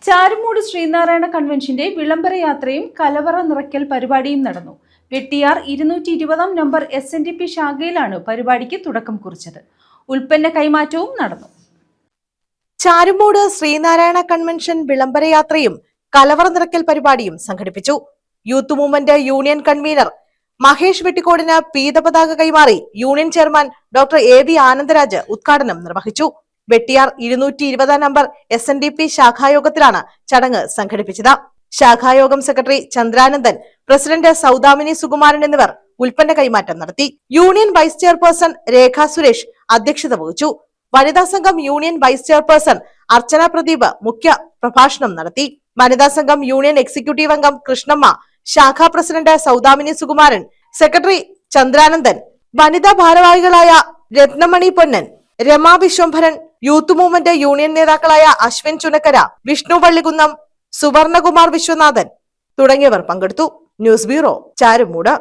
ചാരുമൂട് ശ്രീനാരായണ കൺവെൻഷന്റെ വിളംബര യാത്രയും കലവറ നിറയ്ക്കൽ പരിപാടിയും നടന്നു. വെട്ടിയാർ 220 നമ്പർ SNDP ശാഖയിലാണ് പരിപാടിക്ക് തുടക്കം കുറിച്ചത്. ഉൽപ്പന്ന കൈമാറ്റവും നടന്നു. ചാരുമൂട് ശ്രീനാരായണ കൺവെൻഷൻ വിളംബര യാത്രയും കലവറ നിറയ്ക്കൽ പരിപാടിയും സംഘടിപ്പിച്ചു. Youth movement union convener Mahesh വെട്ടിക്കോടിന് പീതപതാക കൈമാറി union chairman doctor AV Anandaraj ഉദ്ഘാടനം നിർവഹിച്ചു. വെട്ടിയാർ 220 നമ്പർ SNDP ശാഖായോഗത്തിലാണ് ചടങ്ങ് സംഘടിപ്പിച്ചത്. ശാഖായോഗം സെക്രട്ടറി ചന്ദ്രാനന്ദൻ, പ്രസിഡന്റ് സൗദാമിനി സുകുമാരൻ എന്നിവർ ഉൽപ്പന്ന കൈമാറ്റം നടത്തി. Union vice chairperson Rekha Suresh അധ്യക്ഷത വഹിച്ചു. വനിതാ സംഘം union vice chairperson Archana Pradeep മുഖ്യ പ്രഭാഷണം നടത്തി. വനിതാ സംഘം യൂണിയൻ എക്സിക്യൂട്ടീവ് അംഗം കൃഷ്ണമ്മ, ശാഖാ പ്രസിഡന്റ് സൗദാമിനി സുകുമാരൻ, സെക്രട്ടറി ചന്ദ്രാനന്ദൻ, വനിതാ ഭാരവാഹികളായ Ratnamani Ponnan, Rama Vishwambharan, youth movement union നേതാക്കളായ അശ്വിൻ ചുനക്കര, വിഷ്ണു വള്ളികുന്നം, സുവർണകുമാർ വിശ്വനാഥൻ തുടങ്ങിയവർ പങ്കെടുത്തു. News bureau, Charummood.